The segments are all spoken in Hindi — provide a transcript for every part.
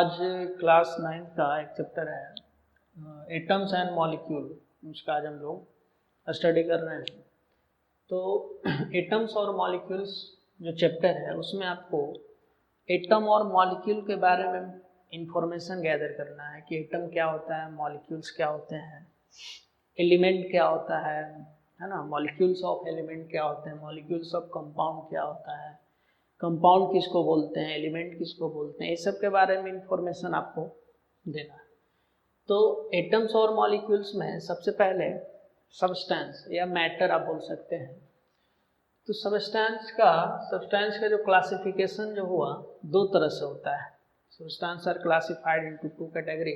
आज क्लास 9 का एक चैप्टर है एटम्स एंड मॉलिक्यूल, उसका आज हम लोग स्टडी कर रहे हैं। तो एटम्स और मॉलिक्यूल्स जो चैप्टर है उसमें आपको एटम और मॉलिक्यूल के बारे में इंफॉर्मेशन गैदर करना है कि एटम क्या होता है, मॉलिक्यूल्स क्या होते हैं, एलिमेंट क्या होता है ना, मॉलिक्यूल्स ऑफ एलिमेंट क्या होते हैं, मॉलिक्यूल्स ऑफ कंपाउंड क्या होता है, कंपाउंड किसको बोलते हैं, एलिमेंट किसको बोलते हैं, इस सब के बारे में इंफॉर्मेशन आपको देना है। तो एटम्स और मॉलिक्यूल्स में सबसे पहले सब्सटेंस या मैटर आप बोल सकते हैं। तो सब्सटेंस का जो क्लासिफिकेशन जो हुआ दो तरह से होता है। Substance are classified into two category,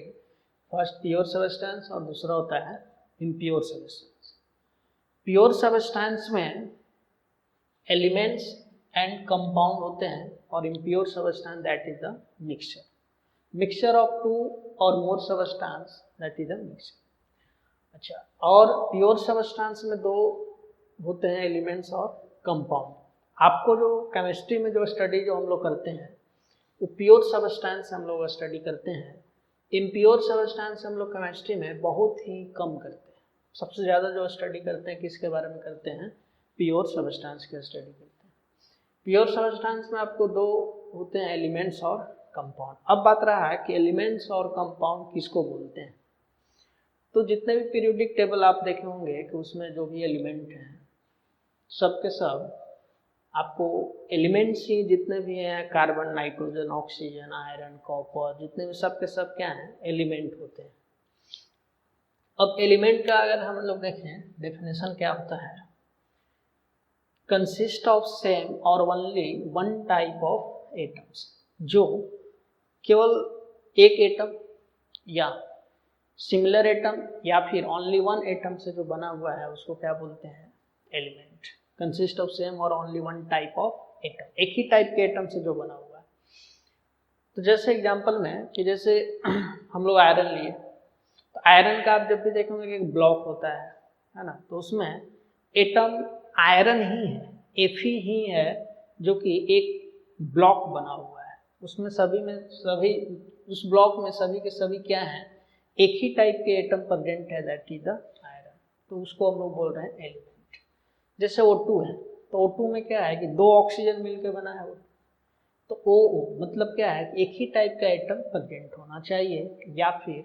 first pure substance और दूसरा होता है इम्प्योर सब्सटेंस। प्योर सब्सटेंस में एलिमेंट्स एंड कंपाउंड होते हैं और impure substance that is the mixture of two और more substance that is the mixture. अच्छा, और प्योर सब्सटेंस में दो होते हैं, एलिमेंट्स और कंपाउंड। आपको जो केमिस्ट्री में जो स्टडी जो हम लोग करते हैं वो प्योर सब्सटेंस हम लोग स्टडी करते हैं। इम्प्योर सब्सटेंस हम लोग केमिस्ट्री में बहुत ही कम करते हैं। सबसे ज़्यादा जो स्टडी करते हैं किसके बारे में करते हैं, प्योर सब्सटेंस की स्टडी करते हैं। प्योर सब्सटेंस में आपको दो होते हैं, एलिमेंट्स और कंपाउंड। अब बात रहा है कि एलिमेंट्स और कंपाउंड किसको बोलते हैं। तो जितने भी पीरियोडिक टेबल आप देखे होंगे कि उसमें जो भी एलिमेंट हैं सब के सब आपको एलिमेंट्स ही जितने भी हैं, carbon, nitrogen, oxygen, iron, copper, जितने भी सब के सब क्या हैं, एलिमेंट होते हैं। अब एलिमेंट का अगर हम लोग देखें डेफिनेशन क्या होता है, कंसिस्ट ऑफ सेम और only one type of atoms, जो केवल एक एटम या सिमिलर एटम या फिर ओनली वन एटम से जो बना हुआ है उसको क्या बोलते हैं, एलिमेंट। कंसिस्ट ऑफ सेम और only one type of atom, एक ही टाइप के एटम से जो बना हुआ है। तो जैसे एग्जांपल में कि जैसे हम लोग आयरन लिए, तो आयरन का आप जब भी देखोगे कि एक ब्लॉक होता है ना, तो उसमें एटम आयरन ही है, Fe ही है जो कि एक ब्लॉक बना हुआ है। उसमें सभी उस ब्लॉक में सभी के सभी क्या हैं, एक ही टाइप के एटम प्रेजेंट है, दैट इज द आयरन। तो उसको हम लोग बोल रहे हैं एलिमेंट। जैसे O2 है, तो O2 में क्या है कि दो ऑक्सीजन मिलकर बना है वो, तो O मतलब क्या है, एक ही टाइप का एटम प्रेजेंट होना चाहिए या फिर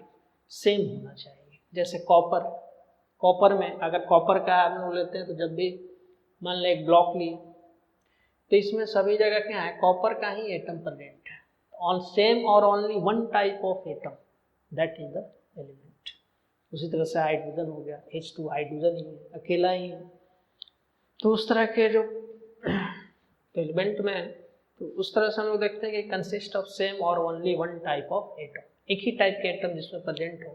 सेम होना चाहिए। जैसे कॉपर में अगर कॉपर का हम लोग लेते हैं तो जब भी मान लें एक ब्लॉक लिए तो इसमें सभी जगह क्या है, कॉपर का ही एटम प्रेजेंट है, ऑन सेम और only one type of atom, that is the element. उसी तरह से हाइड्रोजन हो गया, H2 हाइड्रोजन ही है, अकेला ही है। तो उस तरह के जो एलिमेंट में, तो उस तरह से हम लोग देखते हैं कि कंसिस्ट ऑफ सेम और only one type of atom, एक ही टाइप के एटम जिसमें प्रेजेंट हो,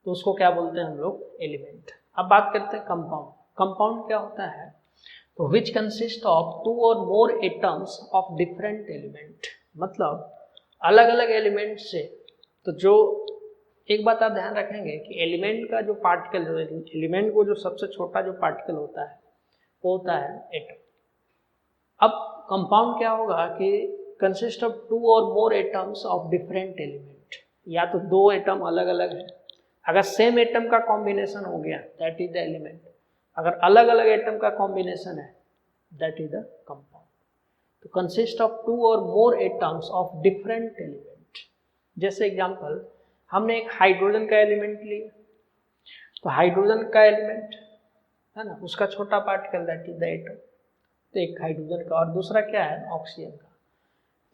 तो उसको क्या बोलते हैं हम लोग, एलिमेंट। अब बात करते हैं कंपाउंड। कंपाउंड क्या होता है, तो विच कंसिस्ट ऑफ टू और more atoms of different element, मतलब अलग अलग एलिमेंट से। तो जो एक बात आप ध्यान रखेंगे कि एलिमेंट का जो पार्टिकल, एलिमेंट को जो सबसे छोटा जो पार्टिकल होता है वो होता है एटम। अब कंपाउंड क्या होगा कि कंसिस्ट ऑफ टू और more atoms of different element, या तो दो एटम अलग अलग है, अगर सेम एटम का कॉम्बिनेशन हो गया दैट इज द एलिमेंट, अगर अलग अलग एटम का कॉम्बिनेशन है दैट इज द कंपाउंड। तो कंसिस्ट ऑफ टू और more atoms of different element. जैसे एग्जांपल, हमने एक हाइड्रोजन का एलिमेंट लिया, तो हाइड्रोजन का एलिमेंट है ना, उसका छोटा particle that is the atom, तो एक हाइड्रोजन का, और दूसरा क्या है, ऑक्सीजन का।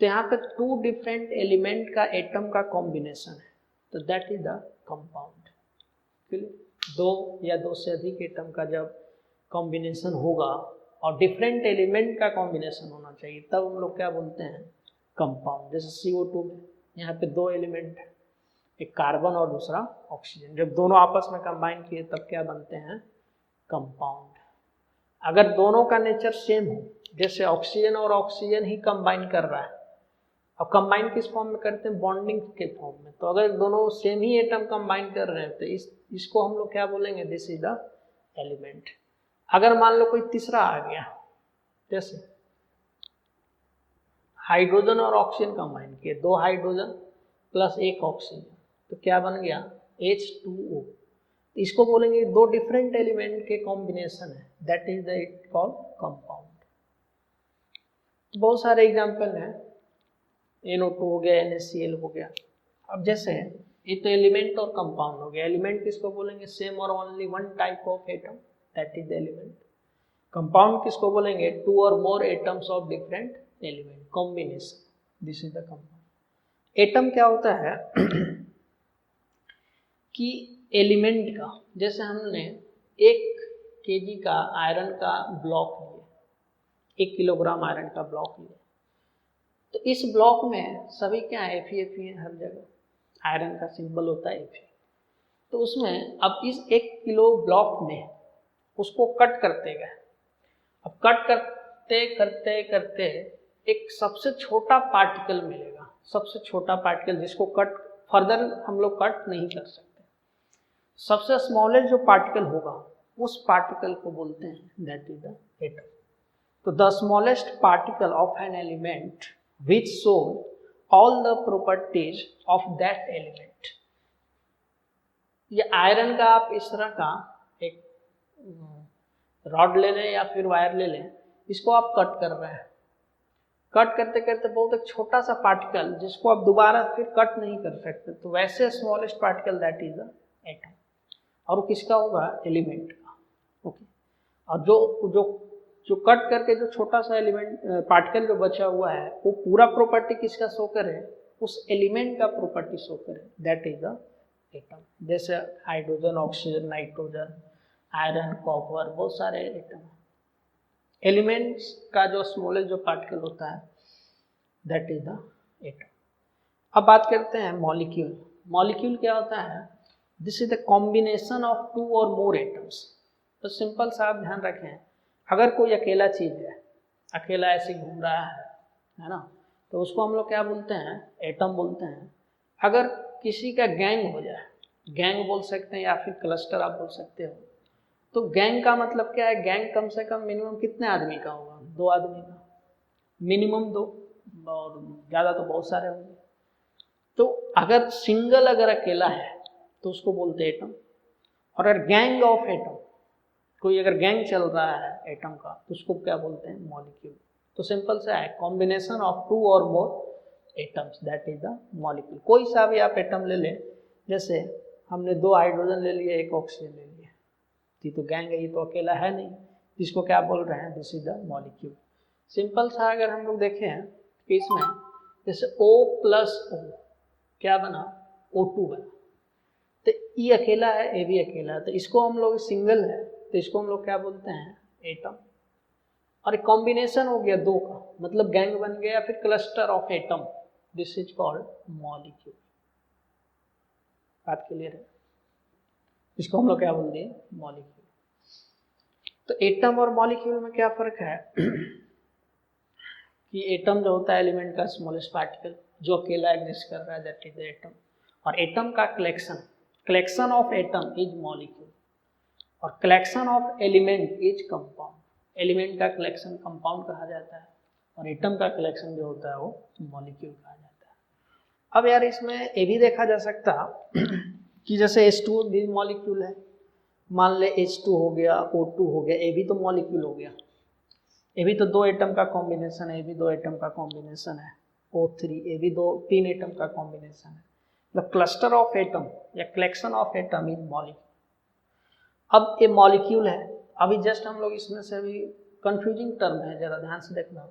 तो यहाँ पे टू डिफरेंट एलिमेंट का एटम का कॉम्बिनेशन है, तो दैट इज द कंपाउंड। दो या दो से अधिक एटम का जब कॉम्बिनेशन होगा और डिफरेंट एलिमेंट का कॉम्बिनेशन होना चाहिए, तब हम लोग क्या बोलते हैं, कंपाउंड। जैसे CO2 में यहाँ पे दो एलिमेंट है, एक कार्बन और दूसरा ऑक्सीजन, जब दोनों आपस में कंबाइन किए तब क्या बनते हैं, कंपाउंड। अगर दोनों का नेचर सेम हो, जैसे ऑक्सीजन और ऑक्सीजन ही कंबाइन कर रहा है, अब कंबाइन किस फॉर्म में करते हैं, बॉन्डिंग के फॉर्म में। तो अगर दोनों सेम ही एटम कंबाइन कर रहे हैं तो इसको हम लोग क्या बोलेंगे, दिस इज द एलिमेंट। अगर मान लो कोई तीसरा आ गया, जैसे हाइड्रोजन और ऑक्सीजन कंबाइन किए, दो हाइड्रोजन प्लस एक ऑक्सीजन, तो क्या बन गया H2O। इसको बोलेंगे दो डिफरेंट एलिमेंट के कॉम्बिनेशन है, that is the it called compound. बहुत सारे एग्जांपल हैं, NO2 हो गया, NaCl हो गया। अब जैसे ये तो एलिमेंट और कंपाउंड हो गया। एलिमेंट किसको बोलेंगे, सेम और only one type of atom, that is the element. Compound किसको बोलेंगे, टू और more atoms of different element, combination, this is the compound. Atom क्या होता है कि एलिमेंट का, जैसे हमने 1 kg का आयरन का ब्लॉक लिया, 1 किलोग्राम आयरन का ब्लॉक लिया, तो इस ब्लॉक में सभी क्या है, Fe है हर जगह, आयरन का सिंबल होता है Fe। तो उसमें अब इस 1 किलो ब्लॉक में उसको कट करते गए, अब कट करते करते करते एक सबसे छोटा पार्टिकल मिलेगा, सबसे छोटा पार्टिकल जिसको कट फर्दर हम लोग कट नहीं कर सकते, सबसे स्मॉलेस्ट जो पार्टिकल होगा उस पार्टिकल को बोलते हैं दैट इज द एटम। तो the smallest particle of an element which show all the properties of that element। ये आयरन का आप इस तरह का एक रॉड ले लें या फिर वायर ले लें, इसको आप कट कर रहे हैं, कट करते करते बहुत एक छोटा सा पार्टिकल जिसको आप दोबारा फिर कट नहीं कर सकते, तो वैसे smallest particle that is the atom. और वो किसका होगा, एलिमेंट का। ओके, और जो कट करके जो छोटा सा एलिमेंट पार्टिकल जो बचा हुआ है वो पूरा प्रॉपर्टी किसका शो करे, उस एलिमेंट का प्रॉपर्टी शो करे, दैट इज द एटम। जैसे hydrogen, oxygen, nitrogen, iron, copper, बहुत सारे एटम। एलिमेंट्स का जो स्मॉलेस्ट जो पार्टिकल होता है दैट इज द एटम। अब बात करते हैं मॉलिक्यूल। मॉलिक्यूल क्या होता है, this is the combination of 2 और मोर एटम्स। तो सिंपल सा आप ध्यान रखें, अगर कोई अकेला चीज है, अकेला ऐसे घूम रहा है ना, तो उसको हम लोग क्या बोलते हैं, एटम बोलते हैं। अगर किसी का गैंग हो जाए, गैंग बोल सकते हैं या फिर क्लस्टर आप बोल सकते हो, तो गैंग का मतलब क्या है, गैंग कम से कम मिनिमम कितने आदमी का होगा, 2 आदमी का, मिनिमम 2, और ज़्यादा तो बहुत सारे होंगे। तो अगर सिंगल अगर अकेला है तो उसको बोलते हैं एटम। और अगर गैंग ऑफ एटम, कोई अगर गैंग चल रहा है एटम का, तो उसको क्या बोलते हैं, मॉलिक्यूल। तो सिंपल सा है, कॉम्बिनेशन ऑफ 2 और more atoms, that is the molecule. कोई सा भी आप एटम ले लें, जैसे हमने 2 हाइड्रोजन ले लिए, 1 ऑक्सीजन ले लिया, तो गैंग है, ये तो अकेला है नहीं, इसको क्या बोल रहे हैं, this is the molecule. Simple सा अगर हम लोग देखें कि इसमें जैसे O+O क्या बना, O2 बना, तो ये अकेला है, ये भी अकेला है, तो इसको हम लोग सिंगल है तो इसको हम लोग क्या बोलते हैं, एटम। और एक कॉम्बिनेशन हो गया 2 का, मतलब गैंग बन गया, फिर cluster of atom, this is called molecule. बात क्लियर है, इसको हम लोग क्या बोलते हैं, मॉलिक्यूल। तो एटम और मॉलिक्यूल में क्या फर्क है कि एटम जो होता है एलिमेंट का स्मॉलेस्ट पार्टिकल जो अकेला एग्जिस्ट कर रहा है, दैट इज द एटम। और एटम का collection of atom is molecule, और collection of element is compound. Element का कलेक्शन कंपाउंड कहा जाता है, और एटम का कलेक्शन जो होता है वो मॉलिक्यूल कहा जाता है। अब यार इसमें ये भी देखा जा सकता कि जैसे H2 भी मॉलिक्यूल है, मान ले H2 हो गया, O2 हो गया, ये भी तो मॉलिक्यूल हो गया, ये भी तो 2 एटम का कॉम्बिनेशन है, ये भी 2 एटम का कॉम्बिनेशन है, O3 ये भी 3 एटम का कॉम्बिनेशन है। द क्लस्टर ऑफ एटम या collection of atom is molecule. अब ये मॉलिक्यूल है, अभी जस्ट हम लोग इसमें से अभी कंफ्यूजिंग टर्म है, जरा ध्यान से देखना।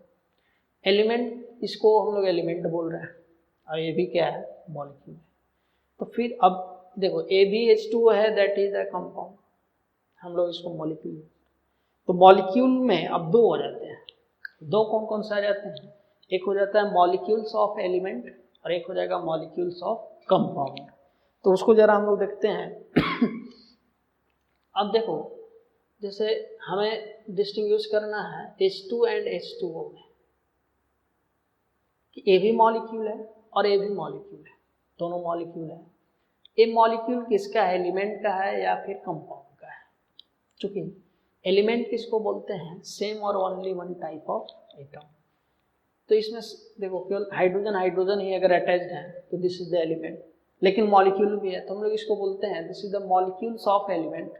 एलिमेंट, इसको हम लोग एलिमेंट बोल रहे हैं, और ये भी क्या है, मॉलिक्यूल है। तो फिर अब देखो AbH2 है, दैट इज अ कंपाउंड, हम लोग इसको मॉलिक्यूल। तो मॉलिक्यूल में अब 2 हो जाते हैं, 2 कौन कौन से आ जाते हैं, एक हो जाता है मॉलिक्यूल्स ऑफ एलिमेंट और एक हो जाएगा मॉलिक्यूल्स ऑफ कंपाउंड। तो उसको जरा हम लोग देखते हैं। अब देखो, जैसे हमें डिस्टिंग्विश करना है H2 एंड H2O में, कि ये भी मॉलिक्यूल है और ये भी मॉलिक्यूल है, दोनों मॉलिक्यूल है। ये मॉलिक्यूल किसका है, एलिमेंट का है या फिर कंपाउंड का है। चूंकि एलिमेंट किसको बोलते हैं, सेम और only one type of atom. तो इसमें देखो केवल हाइड्रोजन हाइड्रोजन ही अगर अटैच्ड है तो दिस इज द एलिमेंट, लेकिन मॉलिक्यूल भी है तो हम लोग इसको बोलते हैं this is the molecules of element.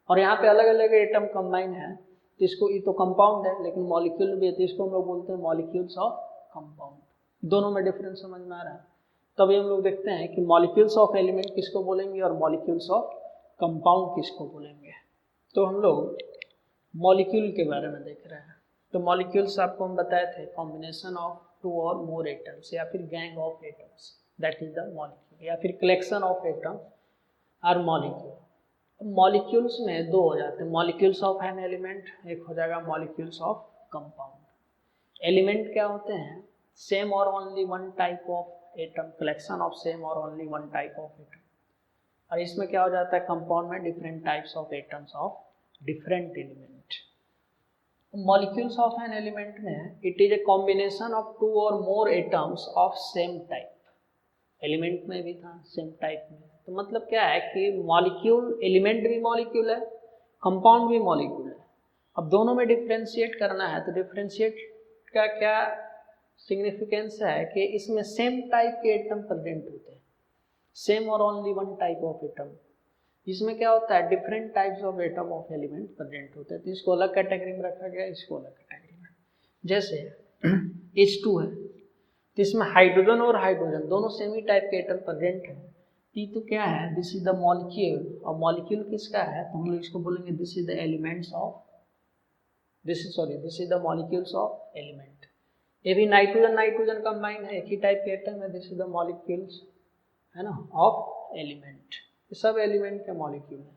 और यहाँ पे अलग अलग एटम कंबाइन है तो इसको, ये तो कंपाउंड है लेकिन मॉलिक्यूल भी है तो इसको हम लोग बोलते हैं मॉलिक्यूल्स ऑफ कंपाउंड। दोनों में डिफरेंस समझ में आ रहा है? तभी हम लोग देखते हैं कि मॉलिक्यूल्स ऑफ एलिमेंट किसको बोलेंगे और मॉलिक्यूल्स ऑफ कंपाउंड किसको बोलेंगे। तो हम लोग मॉलिक्यूल के बारे में देख रहे हैं। तो मॉलिक्यूल्स आपको हम बताए थे कॉम्बिनेशन ऑफ 2 और मोर एटम्स या फिर gang of atoms, that is the molecule, या फिर collection of atoms are molecule. Molecules में 2 हो जाते हैं, मॉलिक्यूल्स ऑफ एन एलिमेंट, एक हो जाएगा मॉलिक्यूल्स ऑफ कंपाउंड। एलिमेंट क्या होते हैं? सेम और only one type of atom, collection of same और only one type of atom. और इसमें क्या हो जाता है? कंपाउंड में different types of atoms of different element. Molecules of an element में it is a combination of 2 और more atoms of same type. Element में भी था, सेम टाइप में, तो मतलब क्या है कि मॉलिक्यूल, एलिमेंट भी मॉलिक्यूल है, कंपाउंड भी मॉलिक्यूल है। अब दोनों में डिफ्रेंशिएट करना है तो डिफ्रेंशिएट का क्या सिग्निफिकेंस है कि इसमें सेम टाइप के एटम प्रेजेंट होते हैं, सेम और only one type of atom. इसमें क्या होता है? Different types of atom of element present होते हैं, तो इसको अलग कैटेगरी में रखा गया, इसको अलग कैटेगरी में। जैसे H2 है तो इसमें हाइड्रोजन और हाइड्रोजन दोनों सेम ही टाइप के एटम प्रेजेंट है। तो क्या है? This is the molecule. और मॉलिक्यूल किसका है? तो हम लोग इसको बोलेंगे this is the elements of, this is the molecules of element. ये भी नाइट्रोजन नाइट्रोजन कंबाइन है, एक ही टाइप के एटम है, दिस इज द मॉलिक्यूल्स, है ना, ऑफ एलिमेंट। ये सब एलिमेंट के मॉलिक्यूल है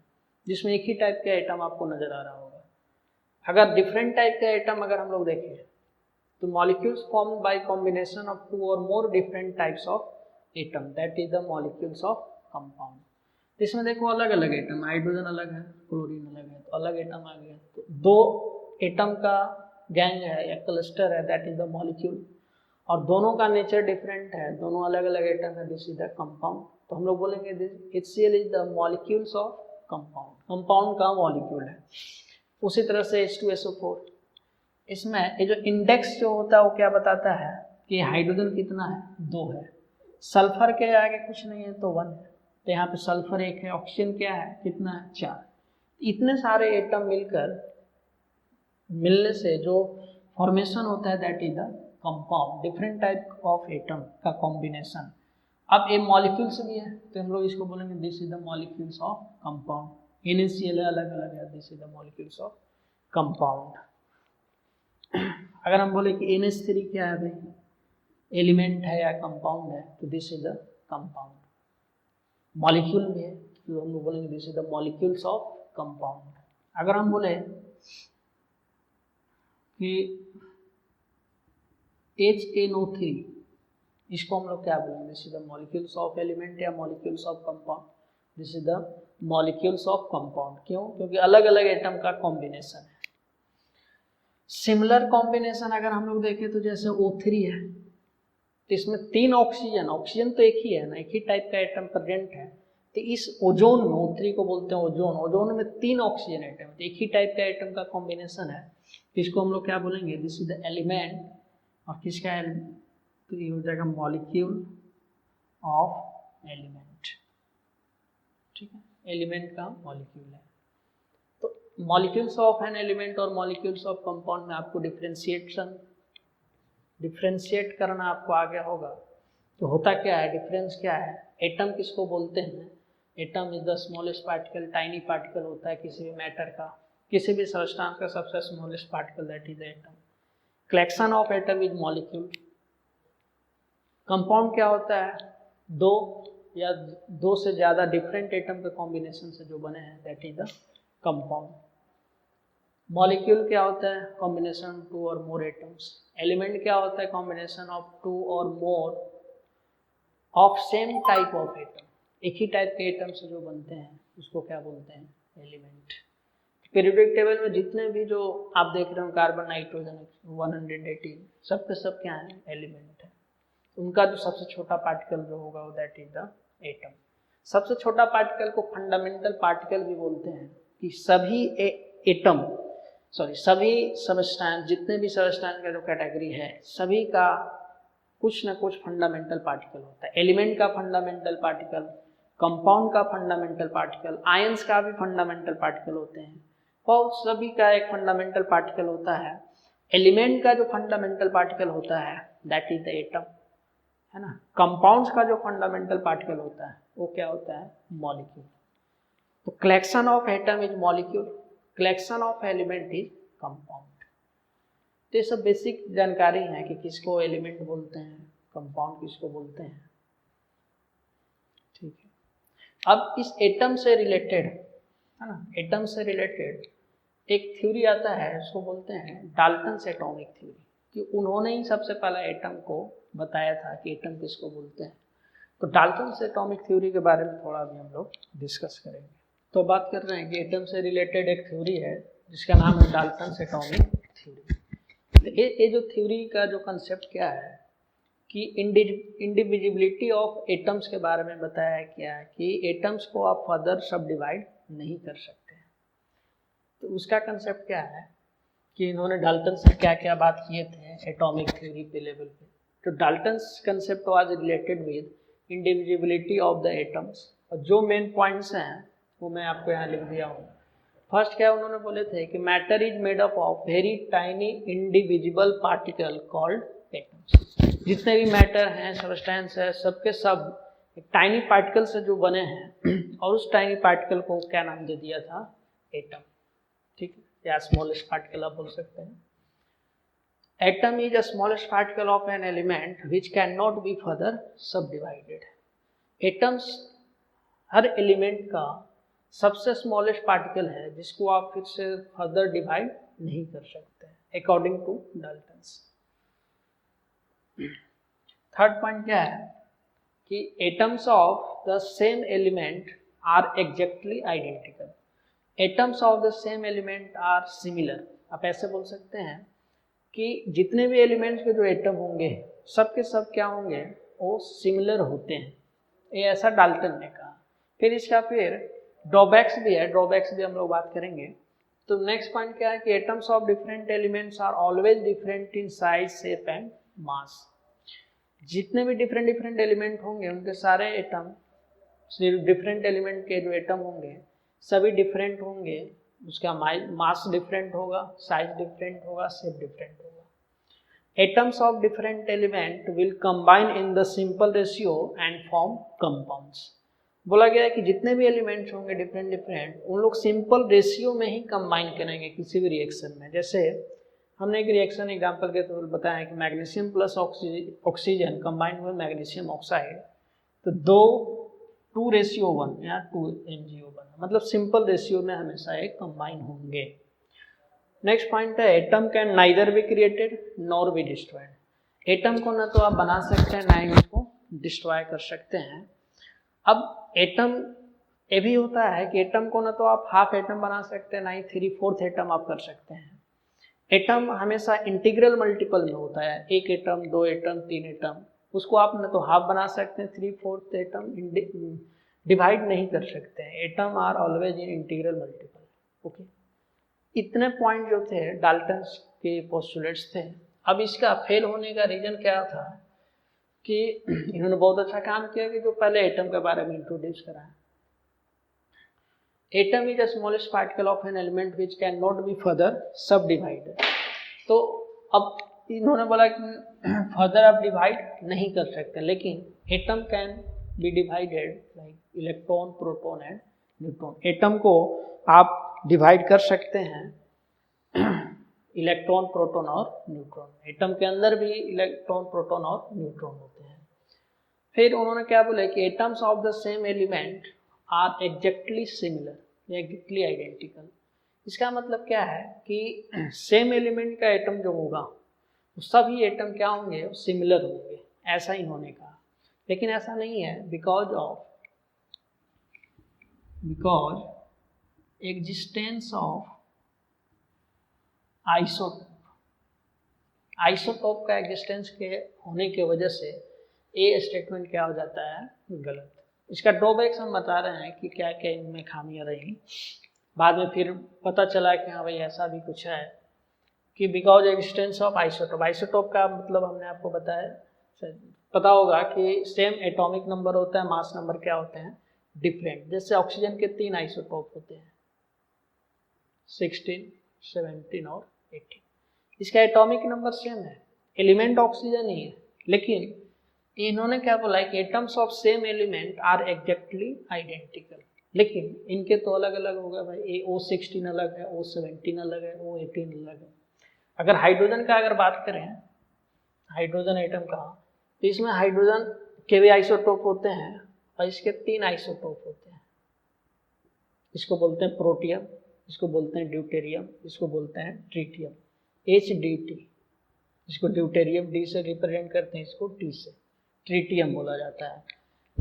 जिसमें एक ही टाइप का एटम आपको नजर आ रहा होगा। अगर डिफरेंट टाइप का एटम अगर हम लोग देखें तो molecules formed by combination of 2 और more different types of atom, that is the molecules of compound. इसमें देखो अलग अलग एटम, हाइड्रोजन अलग है, क्लोरीन अलग है, तो अलग एटम आ गया। तो 2 एटम का गैंग है या क्लस्टर है, दैट इज द मॉलिक्यूल। और दोनों का नेचर डिफरेंट है, दोनों अलग अलग एटम है, दिस इज द कंपाउंड। तो हम लोग बोलेंगे HCl is the molecules of compound, compound का मॉलिक्यूल है। उसी तरह से H2SO4, इसमें ये जो इंडेक्स जो होता है वो क्या बताता है कि हाइड्रोजन कितना है? 2 है। सल्फर के आगे कुछ नहीं है तो 1 है, तो यहाँ पे सल्फर 1 है। ऑक्सीजन क्या है? कितना है? 4। इतने सारे एटम मिलने से जो फॉर्मेशन होता है that is the compound, different type of atom का कॉम्बिनेशन। अब ये मॉलिक्यूल्स भी है तो हम लोग इसको बोलेंगे this is the molecules of compound. NaCl अलग अलग है, this is the molecules of compound. अगर हम बोले कि NH3 क्या है भाई, एलिमेंट है या कंपाउंड है, तो this is the compound. Molecule भी है तो हम लोग बोलेंगे this is the molecules of compound. अगर हम बोले कि HNO3, इसको हम लोग क्या बोलेंगे? This is the molecules of element या molecules of compound, this is the molecules of compound. क्यों? क्योंकि अलग अलग एटम का कॉम्बिनेशन है। सिमिलर कॉम्बिनेशन अगर हम लोग देखें तो जैसे O3 है तो इसमें 3 ऑक्सीजन, ऑक्सीजन तो एक ही है ना, एक ही टाइप का एटम प्रेजेंट है। तो इस ओजोन में, O3 को बोलते हैं ओजोन, ओजोन में 3 ऑक्सीजन एटम, तो एक ही टाइप का एटम का कॉम्बिनेशन है, तो इसको हम लोग क्या बोलेंगे? This is the element. और किसका है? तो ये हो जाएगा मॉलिक्यूल ऑफ एलिमेंट, ठीक है, एलिमेंट का मॉलिक्यूल है। तो मॉलिक्यूल्स ऑफ एन एलिमेंट और मॉलिक्यूल्स ऑफ कंपाउंड में आपको डिफरेंशिएट करना आपको आ गया होगा। तो होता क्या है, डिफरेंस क्या है? एटम किसको बोलते हैं? Atom is the smallest particle, tiny particle होता है किसी भी मैटर का, किसी भी सब्सटेंस का सबसे smallest particle, that is the atom. Collection of atom is molecule. Compound क्या होता है? 2 या 2 से ज़्यादा डिफरेंट एटम के कॉम्बिनेशन से जो बने हैं, that is the compound. Molecule क्या होता है? कॉम्बिनेशन 2 और मोर एटम्स। एलिमेंट क्या होता है? कॉम्बिनेशन ऑफ 2 और more of same type of atom, एक ही टाइप के एटम से जो बनते हैं उसको क्या बोलते हैं? एलिमेंट। पीरियोडिक टेबल में जितने भी जो आप देख रहे हो, कार्बन, नाइट्रोजन 118, सब के सब क्या है? एलिमेंट है। उनका जो सबसे छोटा पार्टिकल जो होगा वो दैट इज द एटम। सबसे छोटा पार्टिकल को फंडामेंटल पार्टिकल भी बोलते हैं, कि सभी एटम सभी सबस्टेंस, जितने भी सबस्टेंस का जो कैटेगरी है, सभी का कुछ ना कुछ फंडामेंटल पार्टिकल होता है। एलिमेंट का फंडामेंटल पार्टिकल, कंपाउंड का फंडामेंटल पार्टिकल, आयंस का भी फंडामेंटल पार्टिकल होते हैं, और सभी का एक फंडामेंटल पार्टिकल होता है। एलिमेंट का जो फंडामेंटल पार्टिकल होता है दैट इज द एटम, है ना। कंपाउंड्स का जो फंडामेंटल पार्टिकल होता है वो क्या होता है, मॉलिक्यूल। तो collection of atom is molecule, collection of element is compound. तो ये सब बेसिक जानकारी है कि किसको एलिमेंट बोलते हैं, कंपाउंड किसको बोलते हैं, ठीक है। अब इस एटम से रिलेटेड, है ना, एटम से रिलेटेड एक थ्योरी आता है, उसको बोलते हैं डाल्टन्स एटॉमिक थ्योरी, कि उन्होंने ही सबसे पहला एटम को बताया था कि एटम किसको बोलते हैं। तो डाल्टन्स एटॉमिक थ्योरी के बारे में थोड़ा अभी हम लोग डिस्कस करेंगे। तो बात कर रहे हैं कि एटम से रिलेटेड एक थ्योरी है जिसका नाम है डाल्टन्स एटॉमिक थ्योरी। ये जो थ्योरी का जो कंसेप्ट क्या है कि इंडिविजिबिलिटी ऑफ एटम्स के बारे में बताया गया है कि एटम्स को आप फर्दर सब डिवाइड नहीं कर सकते। तो उसका कंसेप्ट क्या है कि इन्होंने डाल्टन से क्या क्या बात किए थे एटॉमिक थ्योरी पे लेवल पे। तो Dalton's concept was related with indivisibility of the atoms, और जो मेन पॉइंट्स हैं वो मैं आपको यहाँ लिख दिया हूँ। फर्स्ट क्या उन्होंने बोले थे कि matter is made up of very tiny indivisible particle called atoms. जितने भी मैटर हैं, सब्सटेंस है, सबके सब एक टाइनी पार्टिकल से जो बने हैं, और उस टाइनी पार्टिकल को क्या नाम दे दिया था, एटम, ठीक है, या स्मॉलेस्ट पार्टिकल आप बोल सकते हैं। Atom is the smallest particle of an element which can not be further सब डिवाइडेड। एटम्स हर एलिमेंट का सबसे स्मॉलेस्ट पार्टिकल है जिसको आप फिर से फर्दर डिवाइड नहीं कर सकते according to Dalton's. Third point क्या है कि atoms of the same element are exactly identical. Atoms of the same element are similar. आप ऐसे बोल सकते हैं कि जितने भी एलिमेंट्स के जो एटम होंगे सबके सब क्या होंगे, वो सिमिलर होते हैं। ये ऐसा डाल्टन ने कहा। फिर इसका फिर ड्रॉबैक्स भी है, ड्रॉबैक्स भी हम लोग बात करेंगे। तो नेक्स्ट पॉइंट क्या है कि atoms of different elements are always different in size, shape and mass. जितने भी डिफरेंट एलिमेंट होंगे उनके सारे एटम, डिफरेंट एलिमेंट के जो एटम होंगे सभी डिफरेंट होंगे, उसका मास डिफरेंट होगा, साइज डिफरेंट होगा, शेप डिफरेंट होगा। Atoms of different element will combine in the simple ratio and form compounds. बोला गया है कि जितने भी एलिमेंट्स होंगे डिफरेंट उन लोग सिंपल रेशियो में ही कंबाइन करेंगे किसी भी रिएक्शन में। जैसे हमने एक रिएक्शन एग्जांपल के तौर पर बताया कि मैग्नीशियम प्लस ऑक्सीजन कंबाइन हुए मैग्नीशियम ऑक्साइड, तो 2:1 या 2 MgO, मतलब सिंपल रेशियो में हमेशा एक कंबाइन होंगे। नेक्स्ट पॉइंट है atom can neither be created nor be destroyed. Atom को ना तो आप बना सकते हैं ना ही उसको डिस्ट्रॉय कर सकते हैं। अब एटम ये भी होता है कि एटम को ना तो आप हाफ एटम बना सकते हैं ना ही 3/4 एटम आप कर सकते हैं। एटम हमेशा इंटीग्रल मल्टीपल में होता है, 1 एटम, 2 एटम, 3 एटम, उसको आप न तो हाफ बना सकते हैं, 3/4 एटम डिवाइड नहीं कर सकते हैं। Atom are always in integral multiple. Okay, इतने पॉइंट जो थे डाल्टन्स के पोस्टुलेट्स थे। अब इसका फेल होने का रीजन क्या था कि इन्होंने बहुत अच्छा काम किया कि जो पहले एटम के बारे में इंट्रोड्यूस कराया। Atom is the smallest particle of an element which can not be further सब डिवाइडेड। तो अब इन्होंने बोला कि फर्दर आप डिवाइड नहीं कर सकते, लेकिन atom can be divided like electron, proton and neutron. Atom को आप डिवाइड कर सकते हैं इलेक्ट्रॉन, प्रोटॉन और न्यूट्रॉन। एटम के अंदर भी इलेक्ट्रॉन, प्रोटॉन और न्यूट्रॉन होते हैं। फिर उन्होंने क्या बोला कि atoms of the same element are exactly similar, exactly identical. इसका मतलब क्या है कि सेम एलिमेंट का एटम जो होगा सभी एटम क्या होंगे, सिमिलर होंगे, ऐसा इन्होंने कहा। लेकिन ऐसा नहीं है, बिकॉज एग्जिस्टेंस ऑफ आइसोटोप का एग्जिस्टेंस के होने की वजह से ये स्टेटमेंट क्या हो जाता है, गलत। इसका ड्रॉबैक्स हम बता रहे हैं कि क्या क्या इनमें खामियां रही। बाद में फिर पता चला कि हाँ भाई ऐसा भी कुछ है कि because existence of isotope. Isotope का मतलब हमने आपको बताया, पता होगा कि सेम एटॉमिक नंबर होता है, मास नंबर क्या होते हैं, डिफरेंट। जैसे ऑक्सीजन के 3 आइसोटोप होते हैं, 16, 17 और 18। इसका एटॉमिक नंबर सेम है, एलिमेंट ऑक्सीजन ही है, लेकिन इन्होंने क्या बोला है कि atoms of same element are exactly identical, लेकिन इनके तो अलग अलग होगा भाई। O16 अलग है, O17 अलग है, O18 अलग है। अगर हाइड्रोजन का अगर बात करें, हाइड्रोजन एटम का, तो इसमें हाइड्रोजन के भी आइसोटोप होते हैं और इसके 3 आइसोटोप होते हैं। इसको बोलते हैं प्रोटियम, इसको बोलते हैं ड्यूटेरियम, इसको बोलते हैं ट्रिटियम, HDT। इसको ड्यूटेरियम D से रिप्रेजेंट करते हैं, इसको T से ट्रिटियम बोला जाता है।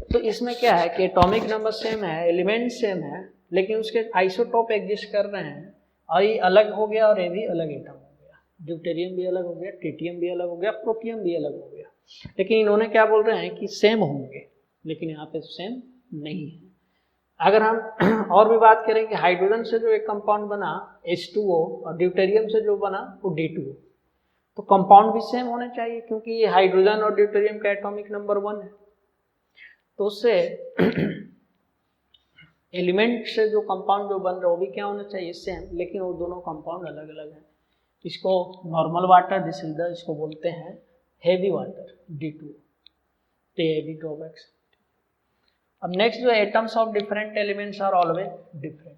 तो इसमें क्या है कि एटॉमिक नंबर सेम है, एलिमेंट सेम है, लेकिन उसके आइसोटोप एग्जिस्ट कर रहे हैं और ये अलग हो गया और ये भी अलग एटम हो गया। ड्यूटेरियम भी अलग हो गया, ट्रिटियम भी अलग हो गया, प्रोटियम भी अलग हो गया। लेकिन इन्होंने क्या बोल रहे हैं कि सेम होंगे, लेकिन यहाँ पे सेम नहीं है। अगर हम और भी बात करें कि हाइड्रोजन से जो एक कंपाउंड बना H2O और ड्यूटेरियम से जो बना वो D2O, तो कंपाउंड भी सेम होने चाहिए, क्योंकि ये हाइड्रोजन और ड्यूटेरियम का एटॉमिक नंबर 1 है। तो उससे एलिमेंट से जो कंपाउंड जो बन रहा है वो भी क्या होना चाहिए, सेम, लेकिन वो दोनों कंपाउंड अलग अलग हैं। इसको normal water, this is the, इसको बोलते हैं हेवी वाटर, D2O। तो ये भी ड्रॉबैक्स। अब नेक्स्ट जो atoms of different elements are always different,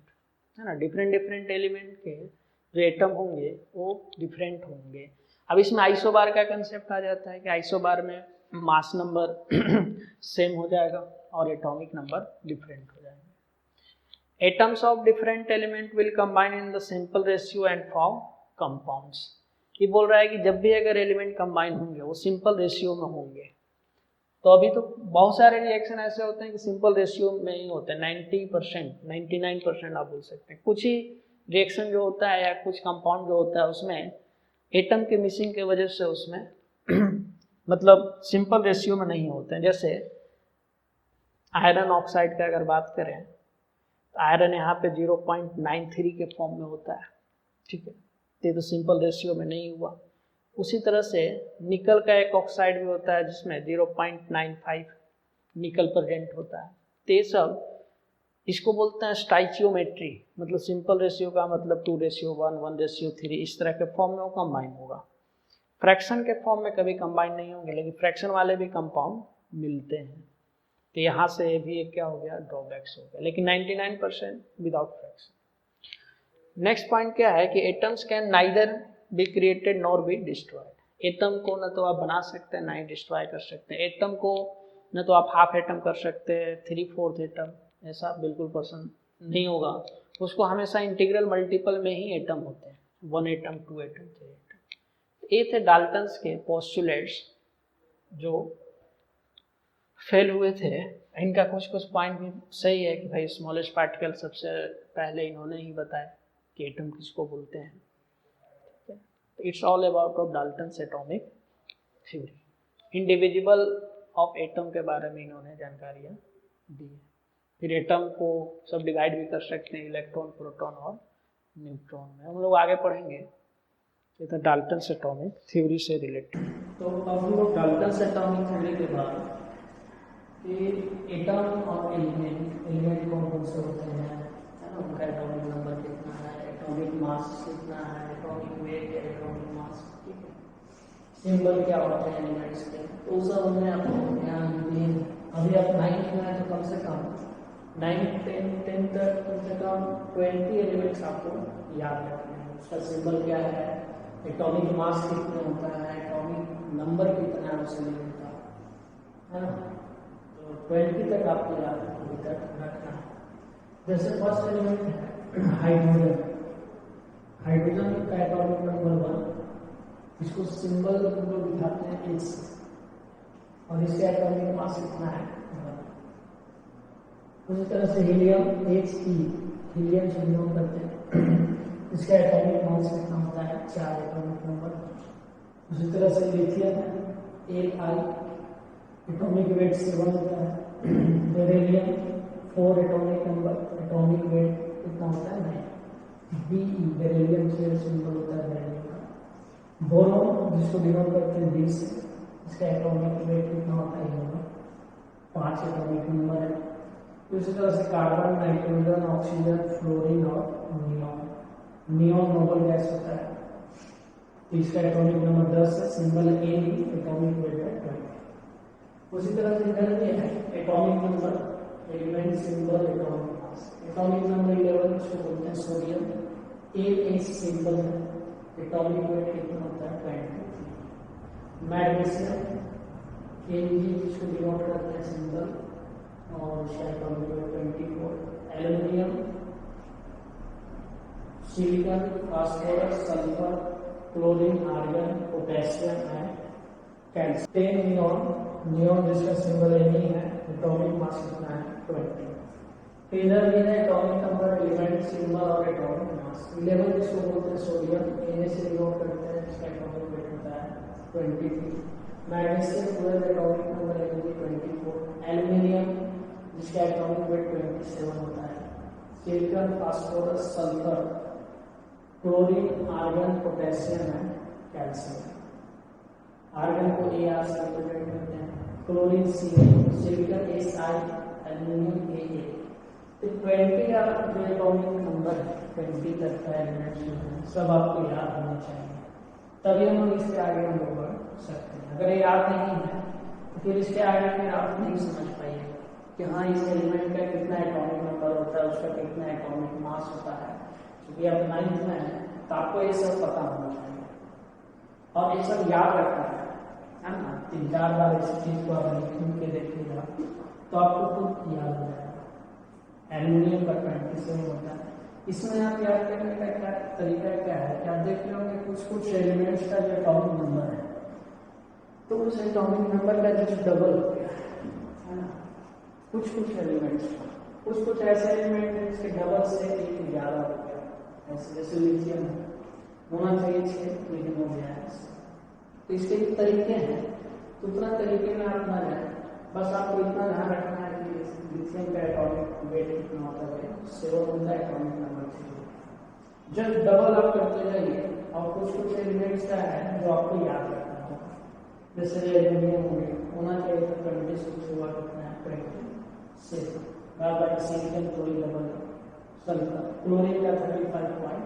है ना। डिफरेंट डिफरेंट एलिमेंट के जो एटम होंगे वो डिफरेंट होंगे। अब इसमें आइसोबार का कंसेप्ट आ जाता है कि आइसोबार में मास नंबर सेम हो जाएगा और एटॉमिक नंबर डिफरेंट हो जाएंगे। Atoms of different element will combine in the simple ratio and form compounds. ये बोल रहा है कि जब भी अगर एलिमेंट कंबाइन होंगे वो सिंपल रेशियो में होंगे। तो अभी तो बहुत सारे रिएक्शन ऐसे होते हैं कि सिंपल रेशियो में ही होते हैं, 90%, 99% आप बोल सकते हैं। कुछ ही रिएक्शन जो होता है या कुछ कंपाउंड जो होता है उसमें एटम के मिसिंग के वजह से उसमें मतलब सिंपल रेशियो में नहीं होते हैं। जैसे आयरन ऑक्साइड का अगर बात करें तो आयरन यहाँ पे 0.93 के फॉर्म में होता है, ठीक है, ये तो सिंपल रेशियो में नहीं हुआ। उसी तरह से निकल का एक ऑक्साइड भी होता है जिसमें 0.95 निकल प्रेजेंट होता है। तो ये सब इसको बोलते हैं स्टाइचियोमेट्री, मतलब सिंपल रेशियो का मतलब 2:1, 1:3, इस तरह के फॉर्म में वो कंबाइन होगा। फ्रैक्शन के फॉर्म में कभी कंबाइन नहीं होंगे, लेकिन फ्रैक्शन वाले भी कंपाउंड मिलते हैं। तो यहाँ से भी एक क्या हो गया, ड्रॉबैक्स हो गया, लेकिन 99% विदाउट फ्रैक्शन। नेक्स्ट पॉइंट क्या है कि atoms can neither be created nor be destroyed. Atom को न तो आप बना सकते हैं ना ही डिस्ट्रॉय कर सकते हैं। एटम को न तो आप हाफ एटम कर सकते हैं, 3/4 एटम, ऐसा बिल्कुल पसंद नहीं होगा। उसको हमेशा इंटीग्रल मल्टीपल में ही एटम होते हैं, 1 एटम, 2 एटम, 3 एटम। ये थे डाल्टन्स के पोस्टुलेट्स जो फेल हुए थे। इनका कुछ कुछ पॉइंट भी सही है कि भाई स्मॉलेस्ट पार्टिकल सबसे पहले इन्होंने ही बताया कि एटम किसको बोलते हैं। It's all about of Dalton's atomic theory. Individual of atom के बारे में इन्होंने जानकारियाँ दी है। फिर एटम को सब डिवाइड भी कर सकते हैं इलेक्ट्रॉन, प्रोटॉन और न्यूट्रॉन में, हम लोग आगे पढ़ेंगे। ये था डाल्टन्स एटॉमिक थ्योरी से रिलेटेड। तो अब हम लोग डाल्टन्स एटॉमिक थ्योरी के बाद कि एटम और एलिमेंट कौन कौन से होते हैं, है ना, उनका एटॉमिक नंबर कितना है, एटॉमिक मास कितना है, एटॉमिक वेट या एटॉमिक मास, ठीक है, सिंबल क्या होते हैं एलिमेंट्स के, तो सब हमने आपको ध्यान दिए। अभी आप 9th में है तो कम से कम 9th 10th तक कम से कम 20 एलिमेंट्स आपको याद रखने हैं। उसका सिंबल क्या है, एटॉमिक मास कितना होता है, एटॉमिक नंबर कितना है उस एलिमेंट का, है ना। तो 20 तक आपको याद रखना है। जैसे फर्स्ट एलिमेंट है हाइड्रोजन। हाइड्रोजन का एटॉमिक नंबर 1, इसको सिंबल हम लोग दिखाते हैं H, और इसके एटॉमिक मास कितना है 1। उसी तरह से हीलियम He, हीलियम से बिलोंग करते हैं, इसका एटॉमिक मास कितना होता है 4 एटॉमिक नंबर। उसी तरह से लिथियम है Li, एटॉमिक वेट 7 होता है। Beryllium 4 atomic number, atomic weight कितना होता है 9। Be बेरिलियम से सिंबल होता है बेरिलियम का। बोरोन जिसको डिनोट करते हैं B से, इसका एटॉमिक वेट कितना होता है 11, 5 एटॉमिक नंबर है। इसी तरह से कार्बन, नाइट्रोजन, ऑक्सीजन, फ्लोरीन और नियॉन। नियॉन नोबल गैस होता है, इसका एटॉमिक नंबर 10 है, सिंबल ए, एटॉमिक वेट है 20। उसी तरह से इधर भी है atomic number, element symbol, atomic mass. Atomic number 11 जिसको बोलते हैं सोडियम, ए सिंबल है, एटॉमिक वेट कितना होता है 23। मैग्नीशियम, Mg जिसको डिनोट करते हैं सिंबल और इसका atomic weight 24। Aluminium, silicon, phosphorus, sulphur, chlorine, argon, potassium and calcium. Neon जिसका सिंबल Ni है, एटॉमिक मास कितना है 20। इधर भी है एटॉमिक नंबर, एलिमेंट सिंबल और एटॉमिक मास। 11 जिसको बोलते हैं सोडियम, Na से डिनोट करते हैं, इसका एटॉमिक वेट होता है 23। मैग्नीशियम पूरा एटॉमिक नंबर Mg 24। एल्युमिनियम जिसका एटॉमिक वेट 27 होता है। Silicon, phosphorus, sulphur, chlorine, argon, potassium and calcium. Argon को Ar से रिप्रेजेंट करते हैं, chlorine Ca, silicon Si, aluminium Aa। तो 20 का जो एटॉमिक नंबर है 20 तक का एलिमेंट सब आपको याद होना चाहिए, तभी हम इसके आगे हम लोग बढ़ सकते हैं। अगर ये याद नहीं है तो फिर इसके आगे फिर आप नहीं समझ पाइए कि हाँ इस एलिमेंट का कितना एटॉमिक नंबर होता है, उसका कितना एटॉमिक मास होता है। क्योंकि आप 9th में है तो आपको ये सब पता होना चाहिए और ये सब याद रखना है ना। 3-4 बार इस चीज को आप लिख के देखिएगा तो आपको खुद याद हो जाएगा। एल्युमिनियम का 27 होता है। इसमें आप याद करने का क्या तरीका क्या है कि आप देख रहे होंगे कुछ एलिमेंट्स का जो एटॉमिक नंबर है तो उस एटॉमिक नंबर का जो डबल हो गया है ना। कुछ एलिमेंट्स का कुछ ऐसे एलिमेंट हैं जिसके डबल से 1 ज़्यादा हो गया, ऐसे जैसे लिथियम होना चाहिए 6 लेकिन हो गया है। तो इसके भी तरीके हैं, तो उतना तरीके में आप ना जाए, बस आपको इतना ध्यान रखना है कि लिथियम का एटॉमिक वेट कितना होता है 7 होता है, एटॉमिक नंबर 3। जब डबल आप करते जाइए और कुछ एलिमेंट्स का है जो आपको याद रखना होगा, जैसे एल्युमिनियम हो गया होना चाहिए 26 हुआ कितना है 27। बार silicon chlorine double, sulphur chlorine का 35.5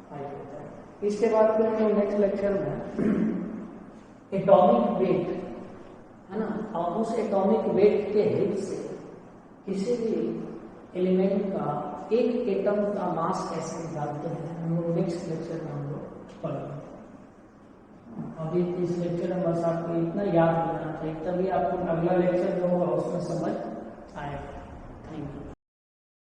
होता है। इसके बाद फिर हम नेक्स्ट लेक्चर में एटॉमिक वेट है ना, और उस एटॉमिक वेट के हेल्प से किसी भी एलिमेंट का एक एटम का मास कैसे निकालते हैं हम लोग नेक्स्ट लेक्चर में हम लोग पढ़ेंगे। अभी इस लेक्चर में बस आपको इतना याद होना चाहिए, तभी आपको अगला लेक्चर जो होगा उसमें समझ आएगा। Thank you.